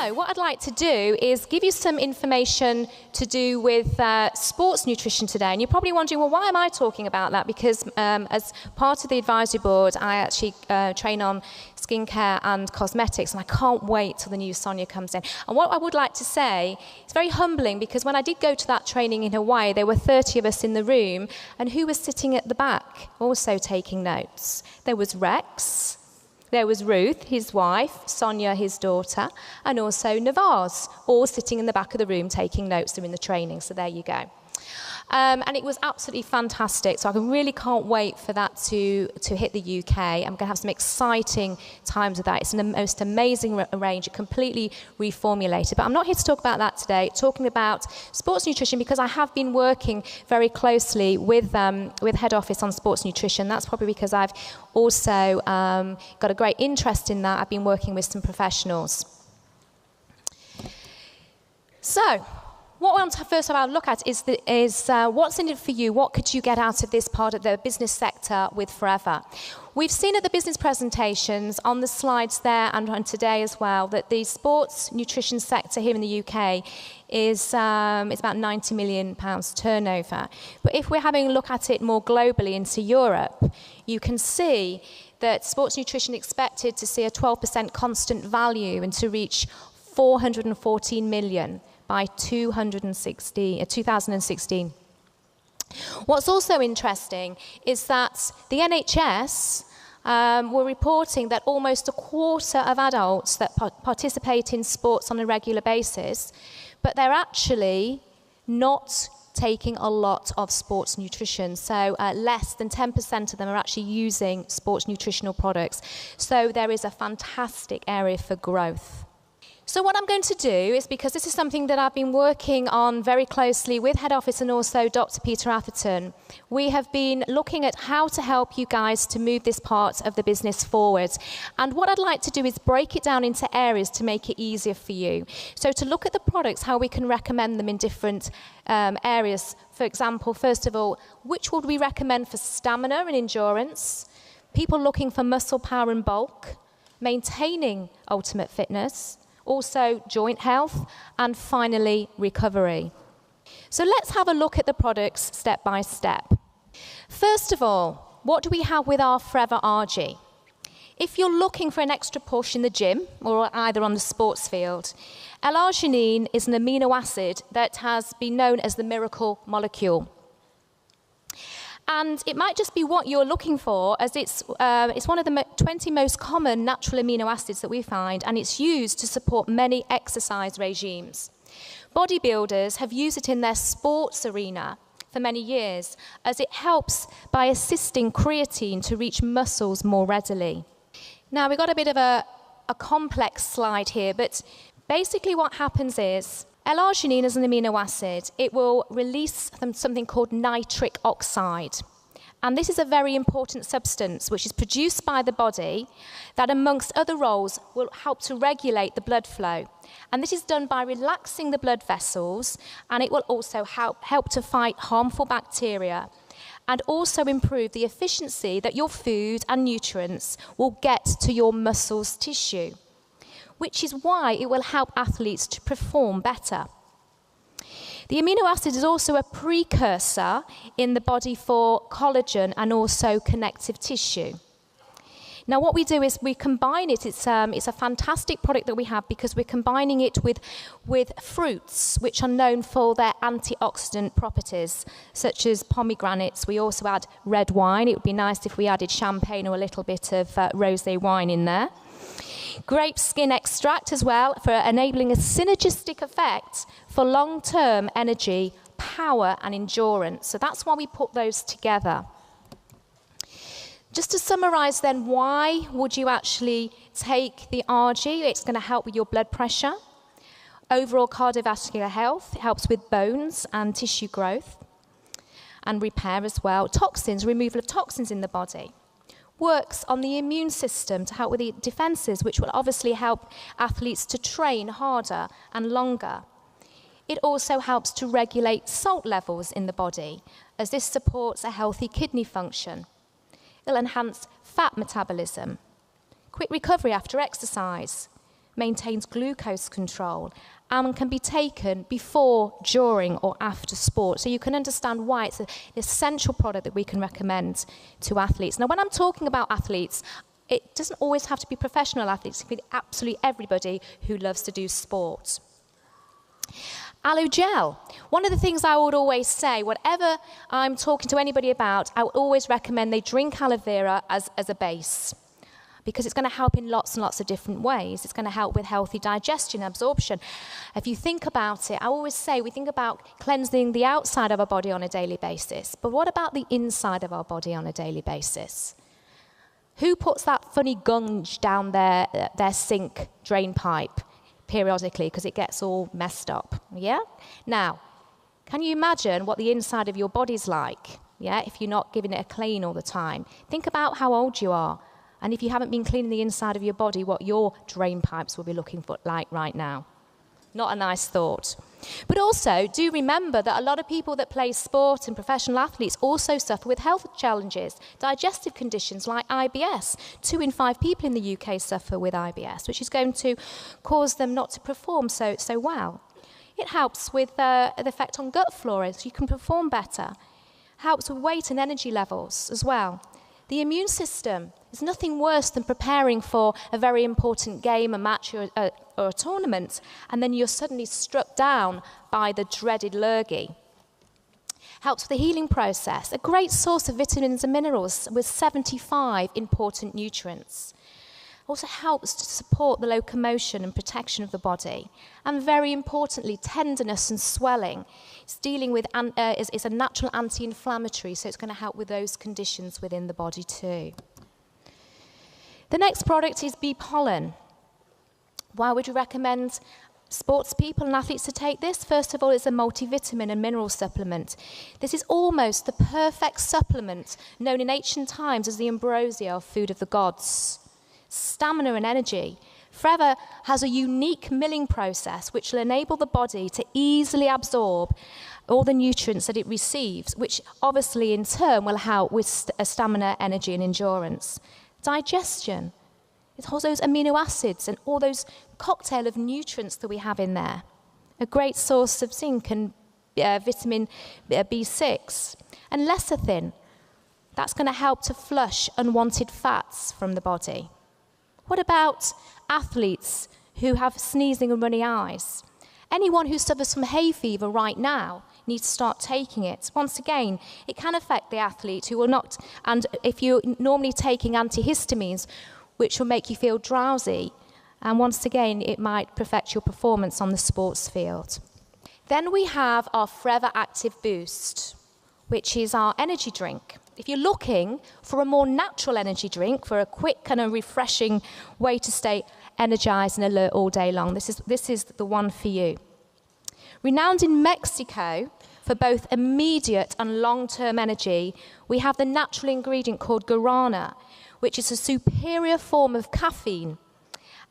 So what I'd like to do is give you some information to do with sports nutrition today. And you're probably wondering, well, why am I talking about that? Because as part of the advisory board, I actually train on skincare and cosmetics, and I can't wait till the new Sonia comes in. And what I would like to say, it's very humbling, because when I did go to that training in Hawaii, there were 30 of us in the room, and who was sitting at the back also taking notes? There was Rex, there was Ruth, his wife, Sonia, his daughter, and also Navaz, all sitting in the back of the room taking notes. They're in the training, so there you go. And it was absolutely fantastic, so I really can't wait for that to hit the UK. I'm going to have some exciting times with that. It's the most amazing range, completely reformulated. But I'm not here to talk about that today, talking about sports nutrition, because I have been working very closely with head office on sports nutrition. That's probably because I've also got a great interest in that. I've been working with some professionals. So, what I want to first of all look at is what's in it for you. What could you get out of this part of the business sector with Forever? We've seen at the business presentations on the slides there and today as well that the sports nutrition sector here in the UK is it's about £90 million turnover. But if we're having a look at it more globally into Europe, you can see that sports nutrition expected to see a 12% constant value and to reach 414 million. By 2016. What's also interesting is that the NHS were reporting that almost a quarter of adults that participate in sports on a regular basis, but they're actually not taking a lot of sports nutrition. So less than 10% of them are actually using sports nutritional products. So there is a fantastic area for growth. So what I'm going to do is, because this is something that I've been working on very closely with head office and also Dr. Peter Atherton, we have been looking at how to help you guys to move this part of the business forward. And what I'd like to do is break it down into areas to make it easier for you. So to look at the products, how we can recommend them in different areas. For example, first of all, which would we recommend for stamina and endurance, people looking for muscle power and bulk, maintaining ultimate fitness, also joint health, and finally recovery. So let's have a look at the products step by step. First of all, what do we have with our Forever RG? If you're looking for an extra push in the gym or either on the sports field, L-arginine is an amino acid that has been known as the miracle molecule. And it might just be what you're looking for, as it's one of the 20 most common natural amino acids that we find, and it's used to support many exercise regimes. Bodybuilders have used it in their sports arena for many years, as it helps by assisting creatine to reach muscles more readily. Now, we've got a bit of a complex slide here, but basically what happens is, L-arginine is an amino acid. It will release something called nitric oxide. And this is a very important substance which is produced by the body that, amongst other roles, will help to regulate the blood flow. And this is done by relaxing the blood vessels, and it will also help to fight harmful bacteria and also improve the efficiency that your food and nutrients will get to your muscles tissue, which is why it will help athletes to perform better. The amino acid is also a precursor in the body for collagen and also connective tissue. Now what we do is we combine it. It's a fantastic product that we have because we're combining it with fruits which are known for their antioxidant properties, such as pomegranates. We also add red wine. It would be nice if we added champagne or a little bit of rosé wine in there. Grape skin extract as well, for enabling a synergistic effect for long-term energy, power and endurance. So that's why we put those together. Just to summarize then, why would you actually take the RG? It's going to help with your blood pressure, overall cardiovascular health. It helps with bones and tissue growth and repair as well. Toxins, removal of toxins in the body. Works on the immune system to help with the defenses, which will obviously help athletes to train harder and longer. It also helps to regulate salt levels in the body, as this supports a healthy kidney function. It'll enhance fat metabolism, quick recovery after exercise, maintains glucose control, and can be taken before, during, or after sport. So you can understand why it's an essential product that we can recommend to athletes. Now, when I'm talking about athletes, it doesn't always have to be professional athletes. It can be absolutely everybody who loves to do sport. Aloe gel. One of the things I would always say, whatever I'm talking to anybody about, I would always recommend they drink aloe vera as a base, because it's going to help in lots and lots of different ways. It's going to help with healthy digestion, absorption. If you think about it, I always say we think about cleansing the outside of our body on a daily basis, but what about the inside of our body on a daily basis? Who puts that funny gunge down their sink drain pipe periodically because it gets all messed up? Yeah? Now, can you imagine what the inside of your body's like? Yeah, if you're not giving it a clean all the time. Think about how old you are. And if you haven't been cleaning the inside of your body, what your drain pipes will be looking for like right now. Not a nice thought. But also, do remember that a lot of people that play sport and professional athletes also suffer with health challenges, digestive conditions like IBS. 2 in 5 people in the UK suffer with IBS, which is going to cause them not to perform so well. It helps with the effect on gut flora, so you can perform better. Helps with weight and energy levels as well. The immune system is nothing worse than preparing for a very important game, a match, or a tournament, and then you're suddenly struck down by the dreaded lurgy. Helps with the healing process. A great source of vitamins and minerals with 75 important nutrients. Also helps to support the locomotion and protection of the body. And very importantly, tenderness and swelling. It's dealing with, it's a natural anti-inflammatory, so it's going to help with those conditions within the body too. The next product is bee pollen. Why would you recommend sports people and athletes to take this? First of all, it's a multivitamin and mineral supplement. This is almost the perfect supplement known in ancient times as the ambrosia, or food of the gods. Stamina and energy. Forever has a unique milling process which will enable the body to easily absorb all the nutrients that it receives, which obviously in turn will help with stamina, energy and endurance. Digestion. It holds those amino acids and all those cocktail of nutrients that we have in there. A great source of zinc and vitamin B6. And lecithin. That's going to help to flush unwanted fats from the body. What about athletes who have sneezing and runny eyes? Anyone who suffers from hay fever right now needs to start taking it. Once again, it can affect the athlete who will not, and if you're normally taking antihistamines, which will make you feel drowsy, and once again, it might affect your performance on the sports field. Then we have our Forever Active Boost, which is our energy drink. If you're looking for a more natural energy drink, for a quick and a refreshing way to stay energized and alert all day long, this is the one for you. Renowned in Mexico for both immediate and long-term energy, we have the natural ingredient called guarana, which is a superior form of caffeine.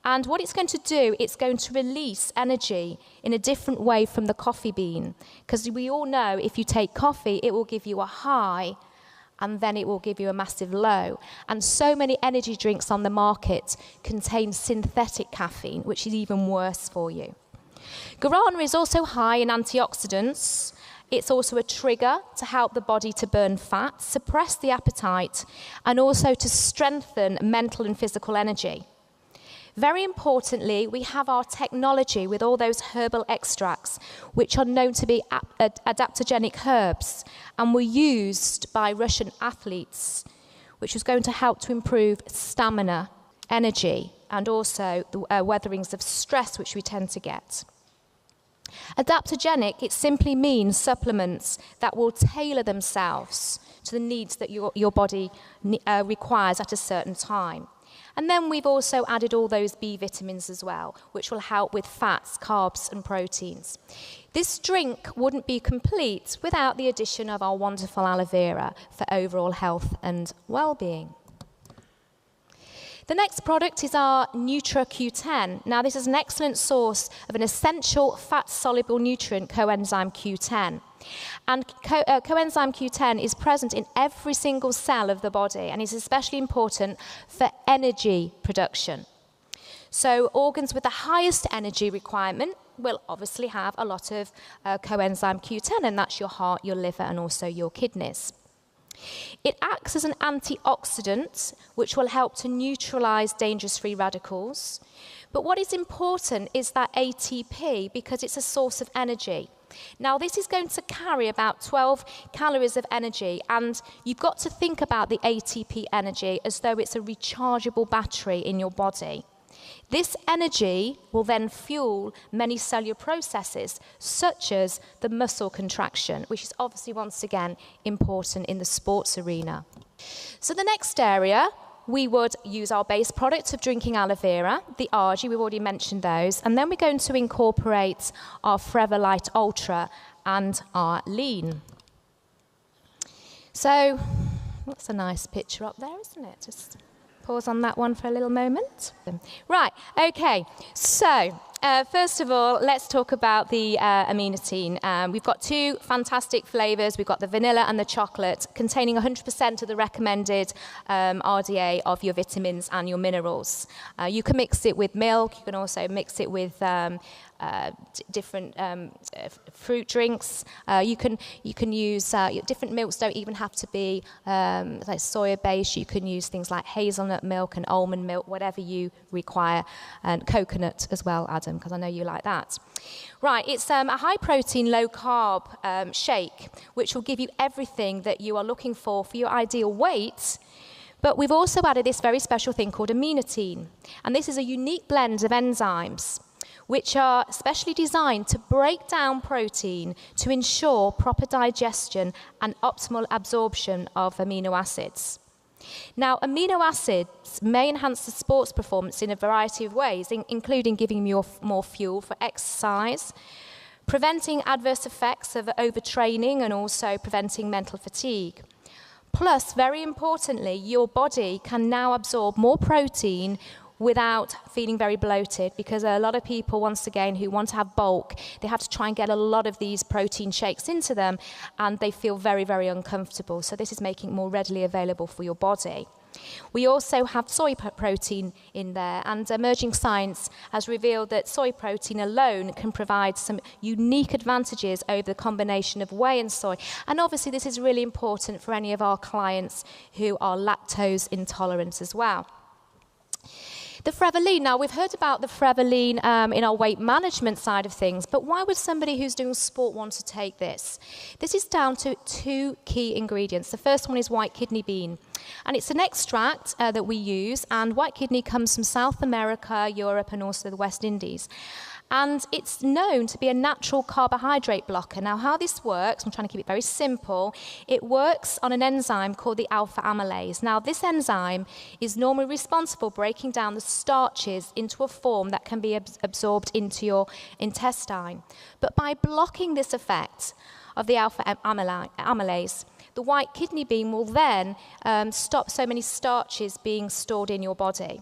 And what it's going to do, it's going to release energy in a different way from the coffee bean. Because we all know if you take coffee, it will give you a high, and then it will give you a massive low. And so many energy drinks on the market contain synthetic caffeine, which is even worse for you. Guarana is also high in antioxidants. It's also a trigger to help the body to burn fat, suppress the appetite, and also to strengthen mental and physical energy. Very importantly, we have our technology with all those herbal extracts, which are known to be adaptogenic herbs, and were used by Russian athletes, which was going to help to improve stamina, energy, and also the weatherings of stress, which we tend to get. Adaptogenic, it simply means supplements that will tailor themselves to the needs that your body requires at a certain time. And then we've also added all those B vitamins as well, which will help with fats, carbs, and proteins. This drink wouldn't be complete without the addition of our wonderful aloe vera for overall health and well-being. The next product is our Nutra Q10. Now, this is an excellent source of an essential fat-soluble nutrient, coenzyme Q10. And coenzyme Q10 is present in every single cell of the body and is especially important for energy production. So organs with the highest energy requirement will obviously have a lot of coenzyme Q10, and that's your heart, your liver, and also your kidneys. It acts as an antioxidant, which will help to neutralize dangerous free radicals. But what is important is that ATP, because it's a source of energy. Now, this is going to carry about 12 calories of energy, and you've got to think about the ATP energy as though it's a rechargeable battery in your body. This energy will then fuel many cellular processes, such as the muscle contraction, which is obviously, once again, important in the sports arena. So the next area, we would use our base product of drinking aloe vera, the Argy, we've already mentioned those, and then we're going to incorporate our Forever Light Ultra and our Lean. So that's a nice picture up there, isn't it? Just pause on that one for a little moment. Right, okay, so first of all, let's talk about the Amenitine. We've got two fantastic flavours. We've got the vanilla and the chocolate, containing 100% of the recommended RDA of your vitamins and your minerals. You can mix it with milk. You can also mix it with different fruit drinks. You can use different milks. Don't even have to be like soya based. You can use things like hazelnut milk and almond milk, whatever you require, and coconut as well, Adam, because I know you like that. Right, it's a high protein, low carb shake, which will give you everything that you are looking for your ideal weight. But we've also added this very special thing called Amenitine, and this is a unique blend of enzymes which are specially designed to break down protein to ensure proper digestion and optimal absorption of amino acids. Now, amino acids may enhance the sports performance in a variety of ways, including giving you more fuel for exercise, preventing adverse effects of overtraining, and also preventing mental fatigue. Plus, very importantly, your body can now absorb more protein without feeling very bloated, because a lot of people, once again, who want to have bulk, they have to try and get a lot of these protein shakes into them, and they feel very, very uncomfortable. So this is making it more readily available for your body. We also have soy protein in there, and emerging science has revealed that soy protein alone can provide some unique advantages over the combination of whey and soy. And obviously this is really important for any of our clients who are lactose intolerant as well. The Forever Lean. Now, we've heard about the Forever Lean in our weight management side of things, but why would somebody who's doing sport want to take this? This is down to two key ingredients. The first one is white kidney bean, and it's an extract that we use, and white kidney comes from South America, Europe, and also the West Indies. And it's known to be a natural carbohydrate blocker. Now, how this works, I'm trying to keep it very simple, it works on an enzyme called the alpha amylase. Now, this enzyme is normally responsible for breaking down the starches into a form that can be absorbed into your intestine. But by blocking this effect of the alpha amylase, the white kidney bean will then stop so many starches being stored in your body.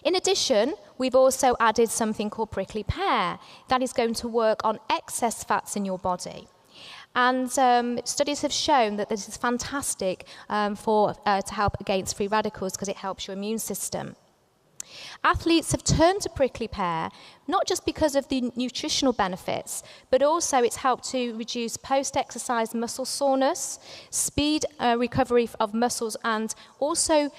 In addition, we've also added something called prickly pear that is going to work on excess fats in your body. And studies have shown that this is fantastic to help against free radicals, because it helps your immune system. Athletes have turned to prickly pear not just because of the nutritional benefits, but also it's helped to reduce post-exercise muscle soreness, speed recovery of muscles, and also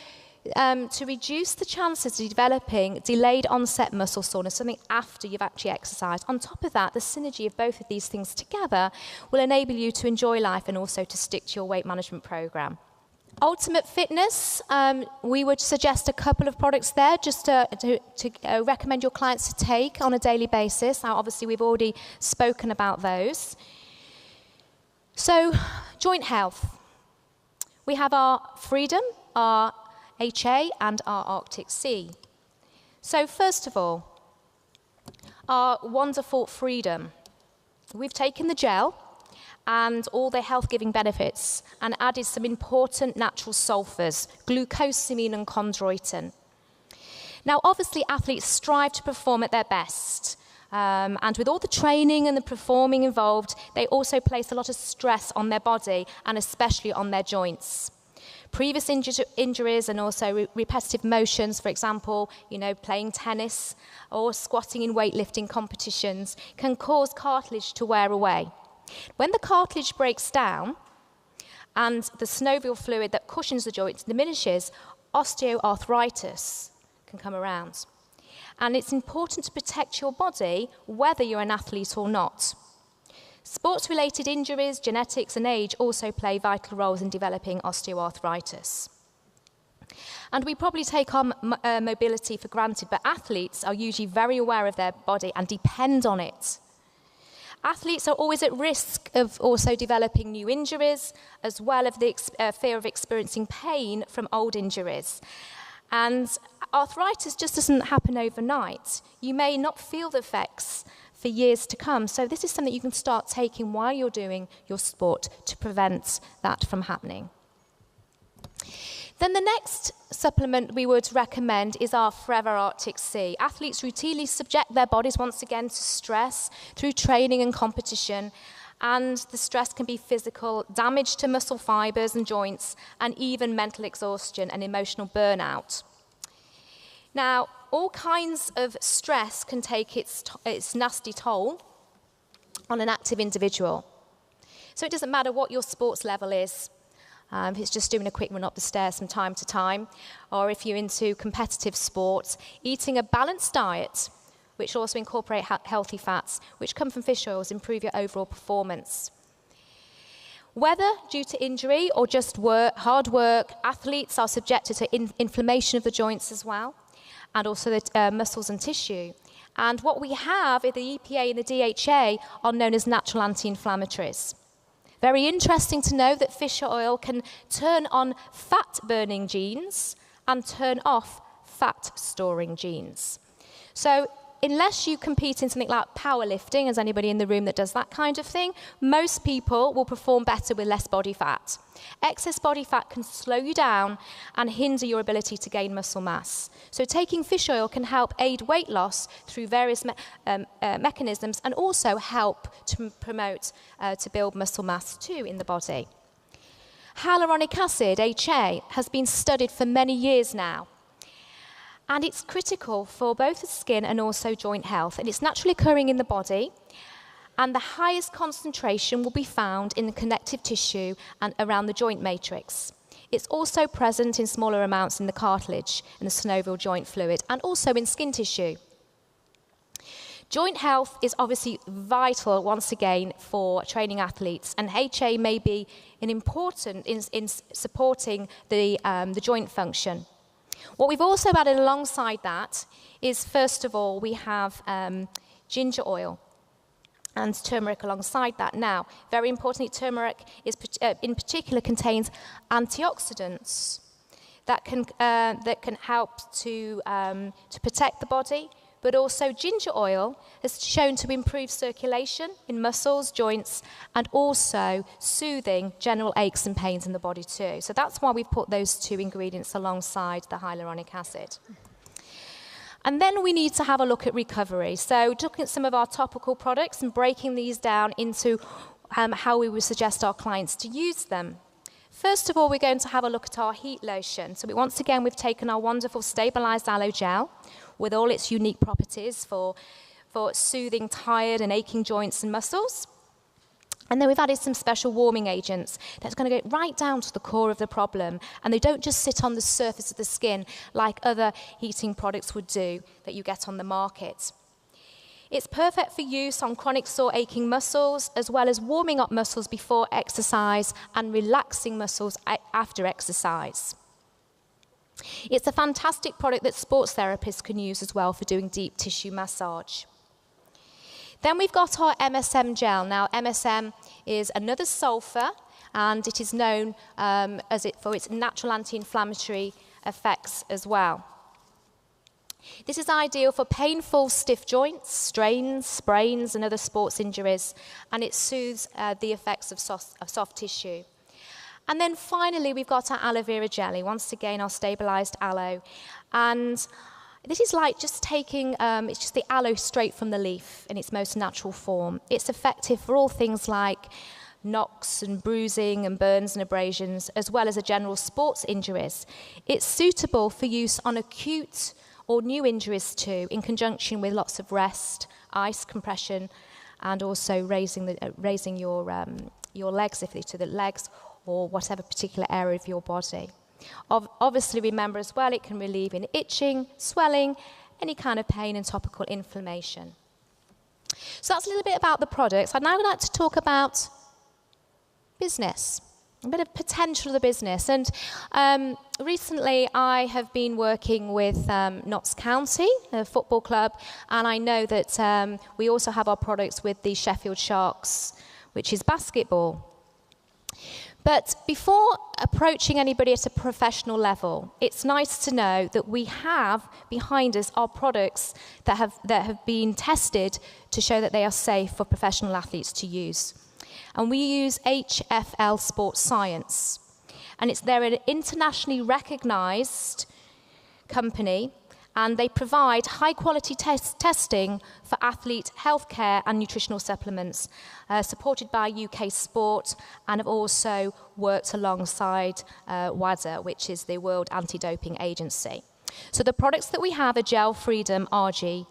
to reduce the chances of developing delayed onset muscle soreness, something after you've actually exercised. On top of that, the synergy of both of these things together will enable you to enjoy life and also to stick to your weight management program. Ultimate Fitness, we would suggest a couple of products there just to recommend your clients to take on a daily basis. Now, obviously, we've already spoken about those. So, joint health. We have our Freedom, our HA, and our Arctic Sea. So first of all, our wonderful Freedom. We've taken the gel and all the health-giving benefits and added some important natural sulfurs, glucosamine and chondroitin. Now, obviously, athletes strive to perform at their best. And with all the training and the performing involved, they also place a lot of stress on their body and especially on their joints. Previous injuries and also repetitive motions, for example, playing tennis or squatting in weightlifting competitions, can cause cartilage to wear away. When the cartilage breaks down and the synovial fluid that cushions the joints diminishes, osteoarthritis can come around. And it's important to protect your body whether you're an athlete or not. Sports-related injuries, genetics, and age also play vital roles in developing osteoarthritis. And we probably take our mobility for granted, but athletes are usually very aware of their body and depend on it. Athletes are always at risk of also developing new injuries, as well as the fear of experiencing pain from old injuries. And arthritis just doesn't happen overnight. You may not feel the effects for years to come. So this is something you can start taking while you're doing your sport to prevent that from happening. Then the next supplement we would recommend is our Forever Arctic Sea. Athletes routinely subject their bodies once again to stress through training and competition, and the stress can be physical, damage to muscle fibers and joints, and even mental exhaustion and emotional burnout. Now, all kinds of stress can take its nasty toll on an active individual. So it doesn't matter what your sports level is. If it's just doing a quick run up the stairs from time to time, or if you're into competitive sports, eating a balanced diet, which also incorporate healthy fats, which come from fish oils, improve your overall performance. Whether due to injury or just hard work, athletes are subjected to inflammation of the joints as well, and also the muscles and tissue. And what we have, the EPA and the DHA, are known as natural anti-inflammatories. Very interesting to know that fish oil can turn on fat-burning genes and turn off fat-storing genes. So unless you compete in something like powerlifting, as anybody in the room that does that kind of thing, most people will perform better with less body fat. Excess body fat can slow you down and hinder your ability to gain muscle mass. So taking fish oil can help aid weight loss through various mechanisms, and also help to promote, to build muscle mass too in the body. Hyaluronic acid, HA, has been studied for many years now. And it's critical for both the skin and also joint health. And it's naturally occurring in the body. And the highest concentration will be found in the connective tissue and around the joint matrix. It's also present in smaller amounts in the cartilage and the synovial joint fluid, and also in skin tissue. Joint health is obviously vital, once again, for training athletes. And HA may be important in supporting the joint function. What we've also added alongside that is, first of all, we have ginger oil and turmeric alongside that. Now, very importantly, turmeric in particular contains antioxidants that can help to protect the body, but also ginger oil has shown to improve circulation in muscles, joints, and also soothing general aches and pains in the body too. So that's why we've put those two ingredients alongside the hyaluronic acid. And then we need to have a look at recovery. So looking at some of our topical products and breaking these down into how we would suggest our clients to use them. First of all, we're going to have a look at our heat lotion. So once again, we've taken our wonderful stabilized aloe gel with all its unique properties for soothing tired and aching joints and muscles. And then we've added some special warming agents that's going to go right down to the core of the problem. And they don't just sit on the surface of the skin like other heating products would do that you get on the market. It's perfect for use on chronic sore aching muscles, as well as warming up muscles before exercise and relaxing muscles after exercise. It's a fantastic product that sports therapists can use as well for doing deep tissue massage. Then we've got our MSM gel. Now, MSM is another sulfur, and it is known for its natural anti-inflammatory effects as well. This is ideal for painful, stiff joints, strains, sprains, and other sports injuries, and it soothes the effects of soft tissue. And then finally, we've got our aloe vera jelly, once again, our stabilized aloe. And this is like just taking, it's just the aloe straight from the leaf in its most natural form. It's effective for all things like knocks and bruising and burns and abrasions, as well as a general sports injuries. It's suitable for use on acute or new injuries too, in conjunction with lots of rest, ice compression, and also raising your legs, if to the legs or whatever particular area of your body. Obviously, remember as well, it can relieve in itching, swelling, any kind of pain and topical inflammation. So that's a little bit about the products. I'd now like to talk about business, a bit of potential of the business. And recently I have been working with Notts County, a football club, and I know that we also have our products with the Sheffield Sharks, which is basketball. But before approaching anybody at a professional level, it's nice to know that we have behind us our products that have been tested to show that they are safe for professional athletes to use. And we use HFL Sports Science. And they're an internationally recognized company, and they provide high-quality testing for athlete healthcare and nutritional supplements, supported by UK Sport, and have also worked alongside WADA, which is the World Anti-Doping Agency. So the products that we have are Gel Freedom, RG,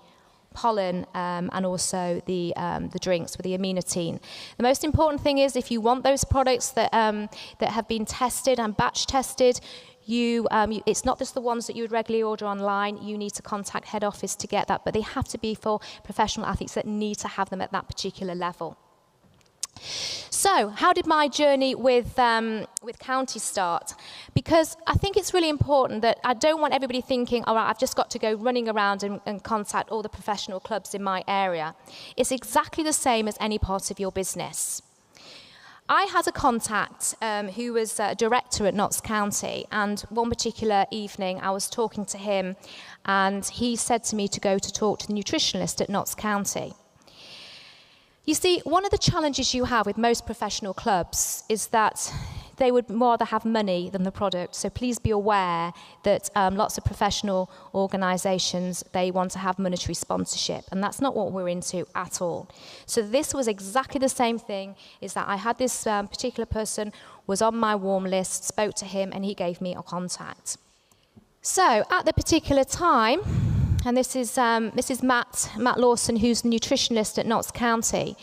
pollen, and also the drinks with the aminotine. The most important thing is, if you want those products that have been tested and batch tested, it's not just the ones that you would regularly order online. You need to contact head office to get that, but they have to be for professional athletes that need to have them at that particular level. So, how did my journey with County start? Because I think it's really important that I don't want everybody thinking, all right, I've just got to go running around and contact all the professional clubs in my area. It's exactly the same as any part of your business. I had a contact who was a director at Notts County, and one particular evening I was talking to him, and he said to me to go to talk to the nutritionist at Notts County. You see, one of the challenges you have with most professional clubs is that they would rather have money than the product. So please be aware that lots of professional organisations, they want to have monetary sponsorship, and that's not what we're into at all. So this was exactly the same thing, is that I had this particular person was on my warm list, spoke to him, and he gave me a contact. So at the particular time, and this is Matt Lawson, who's the nutritionist at Notts County.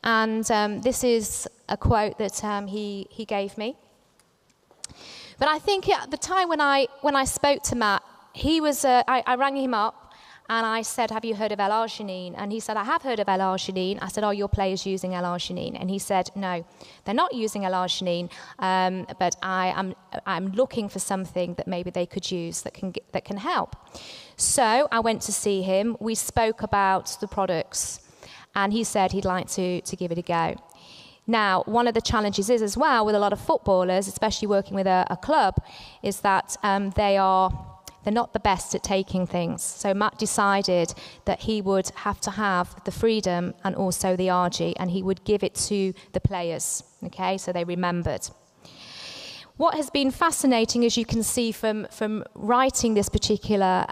And this is a quote that he gave me. But I think at the time when I spoke to Matt, he was I rang him up and I said, have you heard of L-arginine? And he said, I have heard of L-arginine. I said, are your players using L-arginine? And he said, no, they're not using L-arginine, but I'm looking for something that maybe they could use that can help. So I went to see him. We spoke about the products, and he said he'd like to give it a go. Now, one of the challenges is as well with a lot of footballers, especially working with a club, is that they're not the best at taking things. So Matt decided that he would have to have the Freedom and also the RG, and he would give it to the players, okay, so they remembered. What has been fascinating, as you can see from writing this particular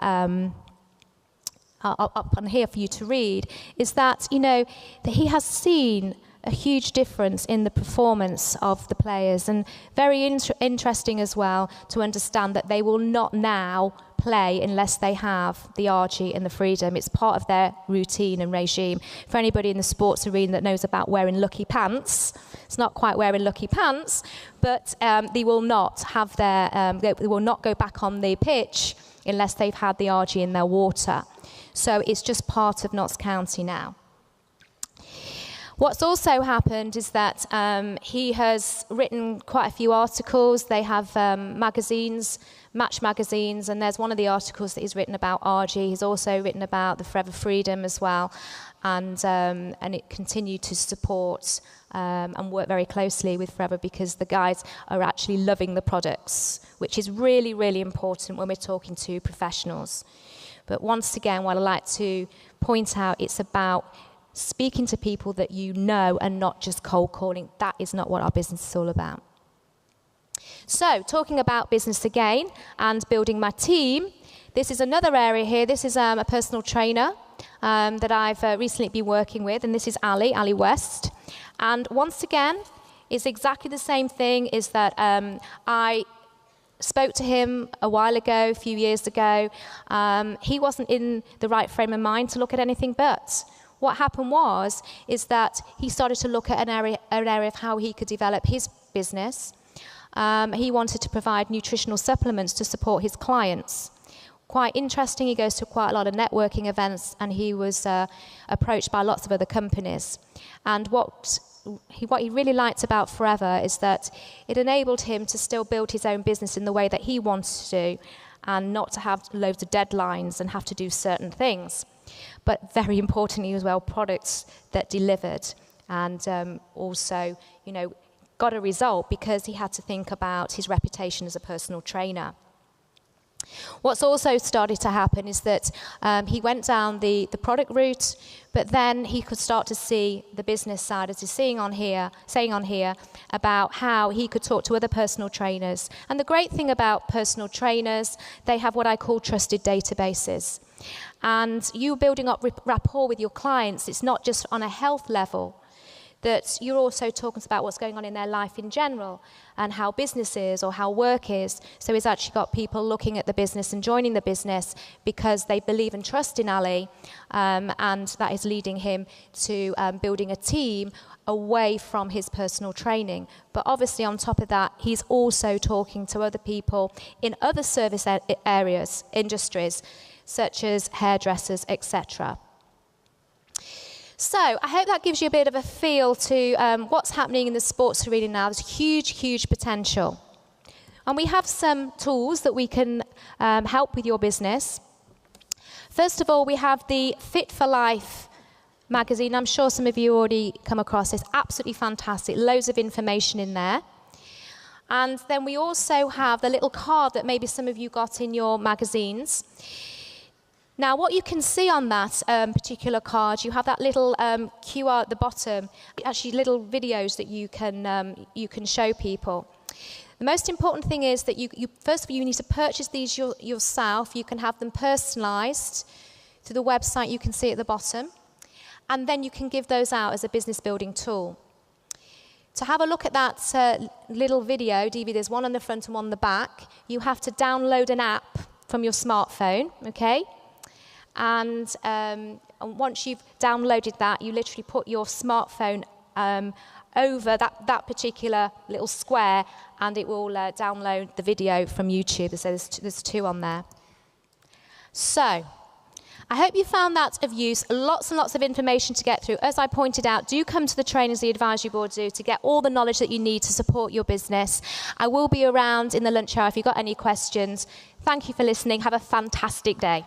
up on here for you to read, is that, that he has seen a huge difference in the performance of the players, and very interesting as well to understand that they will not now play unless they have the RG and the Freedom. It's part of their routine and regime. For anybody in the sports arena that knows about wearing lucky pants, it's not quite wearing lucky pants, but they will not have they will not go back on the pitch unless they've had the RG in their water. So it's just part of Notts County now. What's also happened is that he has written quite a few articles. They have magazines, Match magazines, and there's one of the articles that he's written about RG. He's also written about the Forever Freedom as well, and it continued to support and work very closely with Forever, because the guys are actually loving the products, which is really, really important when we're talking to professionals. But once again, what I like to point out, it's about speaking to people that you know and not just cold calling. That is not what our business is all about. So, talking about business again and building my team, this is another area here. This is a personal trainer that I've recently been working with, and this is Ali West. And once again, It's exactly the same thing, is that I spoke to him a while ago, a few years ago. He wasn't in the right frame of mind to look at anything, but what happened is that he started to look at an area of how he could develop his business. He wanted to provide nutritional supplements to support his clients. Quite interesting, he goes to quite a lot of networking events, and he was approached by lots of other companies. And what he really liked about Forever is that it enabled him to still build his own business in the way that he wanted to, and not to have loads of deadlines and have to do certain things. But very importantly as well, products that delivered, and also, you know, got a result because he had to think about his reputation as a personal trainer. What's also started to happen is that he went down the product route, but then he could start to see the business side, as he's saying on here, about how he could talk to other personal trainers. And the great thing about personal trainers, they have what I call trusted databases. And you building up rapport with your clients, it's not just on a health level, that you're also talking about what's going on in their life in general and how business is or how work is. So he's actually got people looking at the business and joining the business because they believe and trust in Ali, and that is leading him to building a team away from his personal training. But obviously on top of that, he's also talking to other people in other service areas, industries, such as hairdressers, etc. So I hope that gives you a bit of a feel to what's happening in the sports arena now. There's huge, huge potential. And we have some tools that we can help with your business. First of all, we have the Fit for Life magazine. I'm sure some of you already come across this. Absolutely fantastic. Loads of information in there. And then we also have the little card that maybe some of you got in your magazines. Now, what you can see on that particular card, you have that little QR at the bottom, actually little videos that you can show people. The most important thing is that you first of all, you need to purchase these yourself. You can have them personalized to the website you can see at the bottom, and then you can give those out as a business building tool. To have a look at that little video, DVD, there's one on the front and one on the back. You have to download an app from your smartphone, okay? And once you've downloaded that, you literally put your smartphone over that particular little square, and it will download the video from YouTube. So there's two on there. So I hope you found that of use. Lots and lots of information to get through. As I pointed out, do come to the trainings the advisory board do to get all the knowledge that you need to support your business. I will be around in the lunch hour if you've got any questions. Thank you for listening. Have a fantastic day.